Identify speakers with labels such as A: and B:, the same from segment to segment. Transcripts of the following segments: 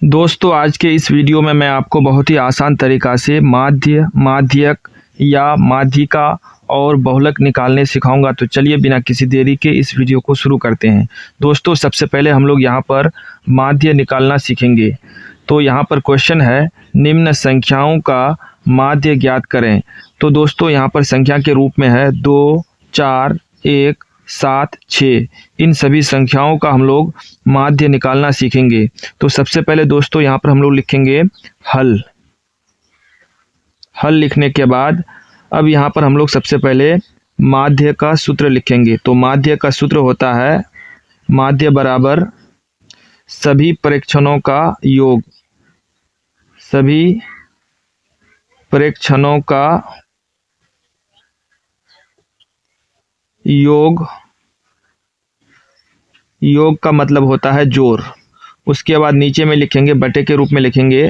A: दोस्तों आज के इस वीडियो में मैं आपको बहुत ही आसान तरीक़ा से माध्य, माध्यक या माध्यिका और बहुलक निकालने सिखाऊंगा। तो चलिए बिना किसी देरी के इस वीडियो को शुरू करते हैं। दोस्तों सबसे पहले हम लोग यहाँ पर माध्य निकालना सीखेंगे। तो यहाँ पर क्वेश्चन है, निम्न संख्याओं का माध्य ज्ञात करें। तो दोस्तों यहाँ पर संख्या के रूप में है 2, 4, 1, 7, 6। इन सभी संख्याओं का हम लोग माध्य निकालना सीखेंगे। तो सबसे पहले दोस्तों यहाँ पर हम लोग लिखेंगे हल। हल लिखने के बाद अब यहाँ पर हम लोग सबसे पहले माध्य का सूत्र लिखेंगे। तो माध्य का सूत्र होता है माध्य बराबर सभी प्रेक्षणों का योग। सभी प्रेक्षणों का योग, योग का मतलब होता है जोड़। उसके बाद नीचे में लिखेंगे, बटे के रूप में लिखेंगे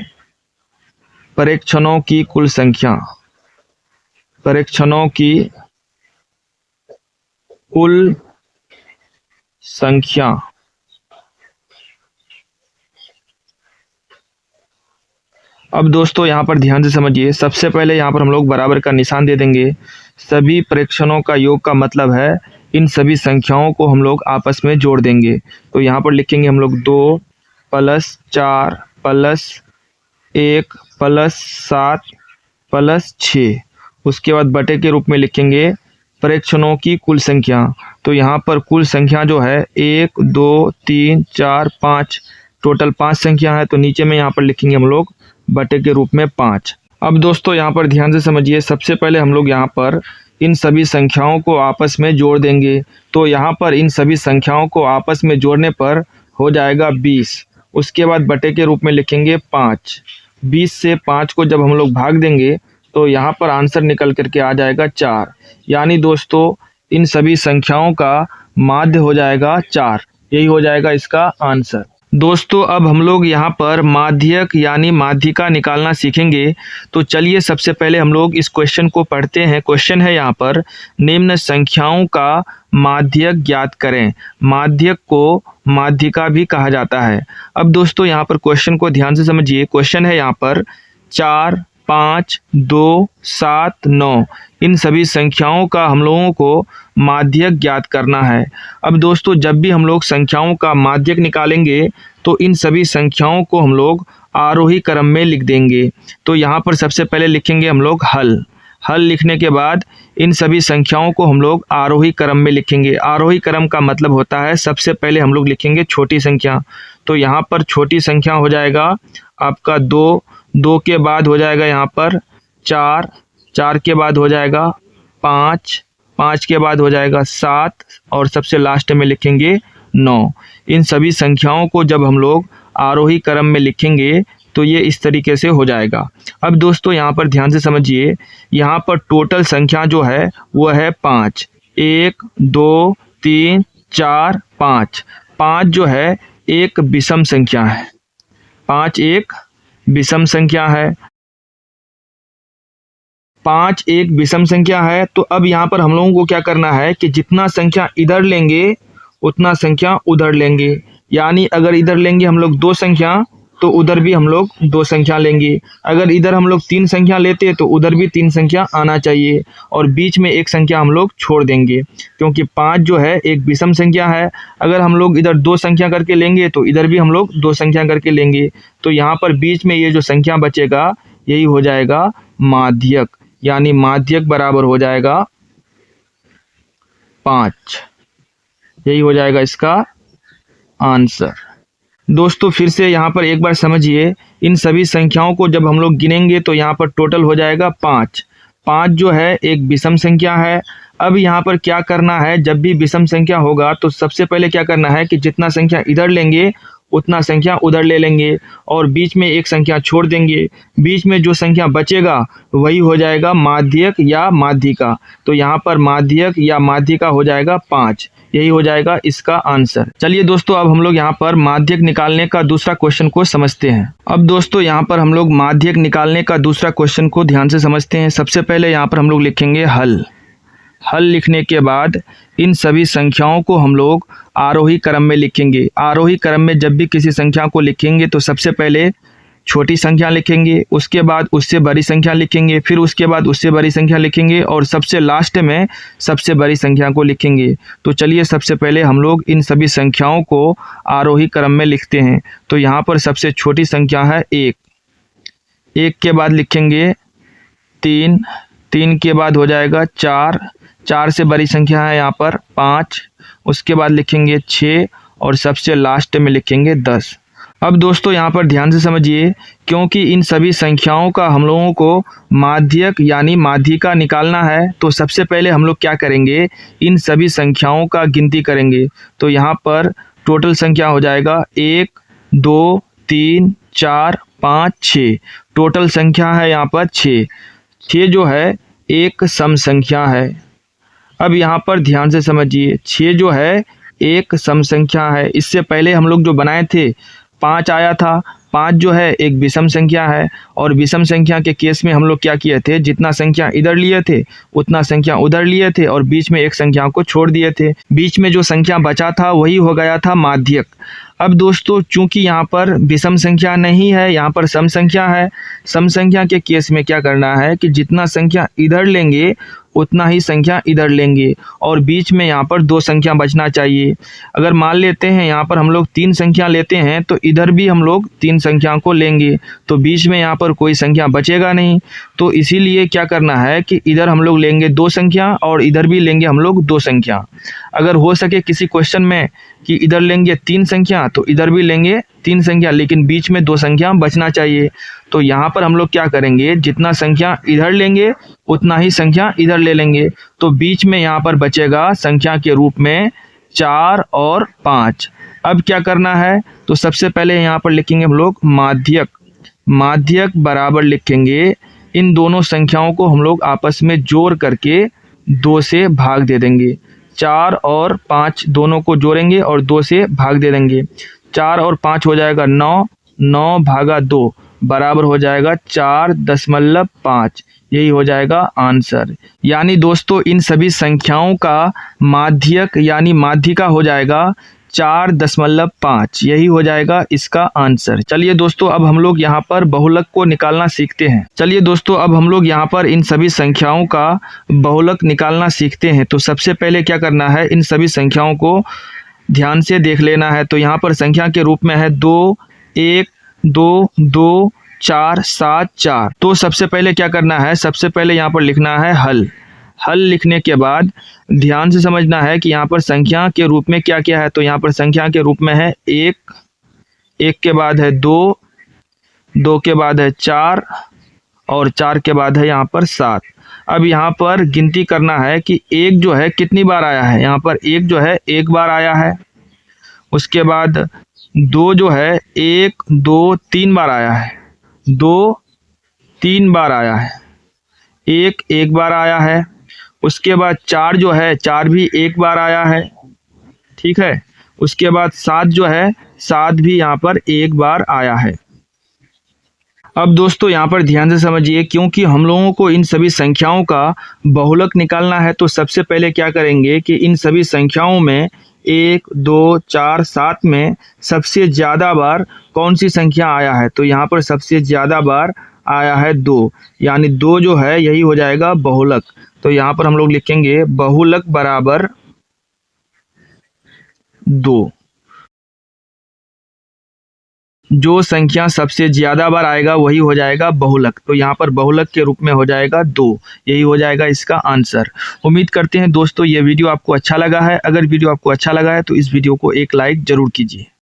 A: प्रेक्षणों की कुल संख्या। प्रेक्षणों की कुल संख्या। अब दोस्तों यहाँ पर ध्यान से समझिए, सबसे पहले यहाँ पर हम लोग बराबर का निशान दे देंगे। सभी प्रेक्षणों का योग का मतलब है इन सभी संख्याओं को हम लोग आपस में जोड़ देंगे। तो यहाँ पर लिखेंगे हम लोग 2 + 4 + 1 + 7 + 6। उसके बाद बटे के रूप में लिखेंगे प्रेक्षणों की कुल संख्या। तो यहाँ पर कुल संख्या जो है 1, 2, 3, 4, 5, टोटल 5 संख्या है। तो नीचे में यहाँ पर लिखेंगे हम लोग बटे के रूप में 5। अब दोस्तों यहाँ पर ध्यान से समझिए, सबसे पहले हम लोग यहाँ पर इन सभी संख्याओं को आपस में जोड़ देंगे। तो यहाँ पर इन सभी संख्याओं को आपस में जोड़ने पर हो जाएगा 20। उसके बाद बटे के रूप में लिखेंगे 5। 20 से 5 को जब हम लोग भाग देंगे तो यहाँ पर आंसर निकल करके आ जाएगा 4। यानी दोस्तों इन सभी संख्याओं का माध्य हो जाएगा 4। यही हो जाएगा इसका आंसर। दोस्तों अब हम लोग यहाँ पर माध्यक यानी माध्यिका निकालना सीखेंगे। तो चलिए सबसे पहले हम लोग इस क्वेश्चन को पढ़ते हैं। क्वेश्चन है यहाँ पर, निम्न संख्याओं का माध्यक ज्ञात करें। माध्यक को माध्यिका भी कहा जाता है। अब दोस्तों यहाँ पर क्वेश्चन को ध्यान से समझिए। क्वेश्चन है यहाँ पर 4, 5, 2, 7, 9। इन सभी संख्याओं का हम लोगों को माध्यक ज्ञात करना है। अब दोस्तों जब भी हम लोग संख्याओं का माध्यक निकालेंगे तो इन सभी संख्याओं को हम लोग आरोही क्रम में लिख देंगे। तो यहाँ पर सबसे पहले लिखेंगे हम लोग हल। हल लिखने के बाद इन सभी संख्याओं को हम लोग आरोही क्रम में लिखेंगे। आरोही क्रम का मतलब होता है सबसे पहले हम लोग लिखेंगे छोटी संख्या। तो यहाँ पर छोटी संख्या हो जाएगा आपका 2, 2 के बाद हो जाएगा यहाँ पर 4, 4 के बाद हो जाएगा 5, 5 के बाद हो जाएगा 7 और सबसे लास्ट में लिखेंगे 9। इन सभी संख्याओं को जब हम लोग आरोही क्रम में लिखेंगे तो ये इस तरीके से हो जाएगा। अब दोस्तों यहाँ पर ध्यान से समझिए, यहाँ पर टोटल संख्या जो है वो है 5। 1, 2, 3, 4, 5। 5 जो है एक विषम संख्या है। 5 एक विषम संख्या है। 5 एक विषम संख्या है। तो अब यहाँ पर हम लोगों को क्या करना है कि जितना संख्या इधर लेंगे उतना संख्या उधर लेंगे। यानी अगर इधर लेंगे हम लोग 2 संख्या तो उधर भी हम लोग 2 संख्या लेंगे। अगर इधर हम लोग 3 संख्या लेते तो उधर भी 3 संख्या आना चाहिए और बीच में एक संख्या हम लोग छोड़ देंगे, क्योंकि 5 जो है एक विषम संख्या है। अगर हम लोग इधर 2 संख्या करके लेंगे तो इधर भी हम लोग 2 संख्या करके लेंगे। तो यहाँ पर बीच में ये जो संख्या बचेगा यही हो जाएगा माध्यक। यानी माध्यक बराबर हो जाएगा 5। यही हो जाएगा इसका आंसर। दोस्तों फिर से यहाँ पर एक बार समझिए, इन सभी संख्याओं को जब हम लोग गिनेंगे तो यहाँ पर टोटल हो जाएगा 5। 5 जो है एक विषम संख्या है। अब यहाँ पर क्या करना है, जब भी विषम संख्या होगा तो सबसे पहले क्या करना है कि जितना संख्या इधर लेंगे उतना संख्या उधर ले लेंगे और बीच में एक संख्या छोड़ देंगे। बीच में जो संख्या बचेगा वही हो जाएगा माध्यक या माध्यिका। तो यहाँ पर माध्यक या माध्यिका हो जाएगा 5। यही हो जाएगा इसका आंसर। चलिए दोस्तों अब हम लोग यहाँ पर माध्यक निकालने का दूसरा क्वेश्चन को समझते हैं। अब दोस्तों यहाँ पर हम लोग माध्यक निकालने का दूसरा क्वेश्चन को ध्यान से समझते हैं। सबसे पहले यहाँ पर हम लोग लिखेंगे हल। हल लिखने के बाद इन सभी संख्याओं को हम लोग आरोही क्रम में लिखेंगे। आरोही क्रम में जब भी किसी संख्या को लिखेंगे तो सबसे पहले छोटी संख्या लिखेंगे, उसके बाद उससे बड़ी संख्या लिखेंगे, फिर उसके बाद उससे बड़ी संख्या लिखेंगे और सबसे लास्ट में सबसे बड़ी संख्या को लिखेंगे। तो चलिए सबसे पहले हम लोग इन सभी संख्याओं को आरोही क्रम में लिखते हैं। तो यहाँ पर सबसे छोटी संख्या है 1, 1 के बाद लिखेंगे 3, 3 के बाद हो जाएगा 4, 4 से बड़ी संख्या है यहाँ पर 5, उसके बाद लिखेंगे 6 और सबसे लास्ट में लिखेंगे 10। अब दोस्तों यहाँ पर ध्यान से समझिए, क्योंकि इन सभी संख्याओं का हम लोगों को माध्यक यानी माध्यिका निकालना है, तो सबसे पहले हम लोग क्या करेंगे, इन सभी संख्याओं का गिनती करेंगे। तो यहाँ पर टोटल संख्या हो जाएगा 1, 2, 3, 4, 5, 6। टोटल संख्या है यहाँ पर 6। 6 जो है एक सम संख्या है। अब यहाँ पर ध्यान से समझिए, 6 जो है एक सम संख्या है। इससे पहले हम लोग जो बनाए थे 5 आया था। 5 जो है एक विषम संख्या है और विषम संख्या के केस में हम लोग क्या किए थे, जितना संख्या इधर लिए थे उतना संख्या उधर लिए थे और बीच में एक संख्या को छोड़ दिए थे। बीच में जो संख्या बचा था वही हो गया था माध्यक। अब दोस्तों चूंकि यहाँ पर विषम संख्या नहीं है, यहाँ पर सम संख्या है। सम संख्या के केस में क्या करना है कि जितना संख्या इधर लेंगे उतना ही संख्या इधर लेंगे और बीच में यहाँ पर 2 संख्या बचना चाहिए। अगर मान लेते हैं यहाँ पर हम लोग 3 संख्या लेते हैं तो इधर भी हम लोग 3 संख्या को लेंगे, तो बीच में यहाँ पर कोई संख्या बचेगा नहीं। तो इसीलिए क्या करना है कि इधर हम लोग लेंगे 2 संख्या और इधर भी लेंगे हम लोग 2 संख्या। अगर हो सके किसी क्वेश्चन में कि इधर लेंगे 3 संख्या तो इधर भी लेंगे 3 संख्या, लेकिन बीच में 2 संख्या बचना चाहिए। तो यहाँ पर हम लोग क्या करेंगे, जितना संख्या इधर लेंगे उतना ही संख्या इधर ले लेंगे। तो बीच में यहाँ पर बचेगा संख्या के रूप में 4 और 5। अब क्या करना है, तो सबसे पहले यहाँ पर लिखेंगे हम लोग माध्यक। माध्यक बराबर लिखेंगे, इन दोनों संख्याओं को हम लोग आपस में जोड़ करके 2 से भाग दे देंगे। 4 और 5 दोनों को जोड़ेंगे और 2 से भाग दे देंगे। 4 और 5 हो जाएगा 9, 9 भागा 2 बराबर हो जाएगा 4.5। यही हो जाएगा आंसर। यानी दोस्तों इन सभी संख्याओं का माध्यक यानी माध्यिका हो जाएगा 4.5। यही हो जाएगा इसका आंसर। चलिए दोस्तों अब हम लोग यहाँ पर बहुलक को निकालना सीखते हैं। चलिए दोस्तों अब हम लोग यहाँ पर इन सभी संख्याओं का बहुलक निकालना सीखते हैं। तो सबसे पहले क्या करना है, इन सभी संख्याओं को ध्यान से देख लेना है। तो यहाँ पर संख्या के रूप में है 2, 1, 2, 2, 4, 7, 4। तो सबसे पहले क्या करना है, सबसे पहले यहाँ पर लिखना है हल। हल लिखने के बाद ध्यान से समझना है कि यहाँ पर संख्या के रूप में क्या क्या है। तो यहाँ पर संख्या के रूप में है 1, 1 के बाद है 2, 2 के बाद है 4 और 4 के बाद है यहाँ पर 7। अब यहाँ पर गिनती करना है कि 1 जो है कितनी बार आया है। यहाँ पर 1 जो है 1 बार आया है। उसके बाद 2 जो है 1, 2, 3 बार आया है। 2 3 बार आया है। 1 1 बार आया है। उसके बाद 4 जो है 4 भी 1 बार आया है, ठीक है। उसके बाद 7 जो है 7 भी यहाँ पर 1 बार आया है। अब दोस्तों यहाँ पर ध्यान से समझिए, क्योंकि हम लोगों को इन सभी संख्याओं का बहुलक निकालना है तो सबसे पहले क्या करेंगे कि इन सभी संख्याओं में 1, 2, 4, 7 में सबसे ज़्यादा बार कौन सी संख्या आया है। तो यहाँ पर सबसे ज़्यादा बार आया है 2, यानी 2 जो है यही हो जाएगा बहुलक। तो यहाँ पर हम लोग लिखेंगे बहुलक बराबर 2। जो संख्या सबसे ज़्यादा बार आएगा वही हो जाएगा बहुलक। तो यहाँ पर बहुलक के रूप में हो जाएगा 2। यही हो जाएगा इसका आंसर। उम्मीद करते हैं दोस्तों ये वीडियो आपको अच्छा लगा है। अगर वीडियो आपको अच्छा लगा है तो इस वीडियो को एक लाइक ज़रूर कीजिए।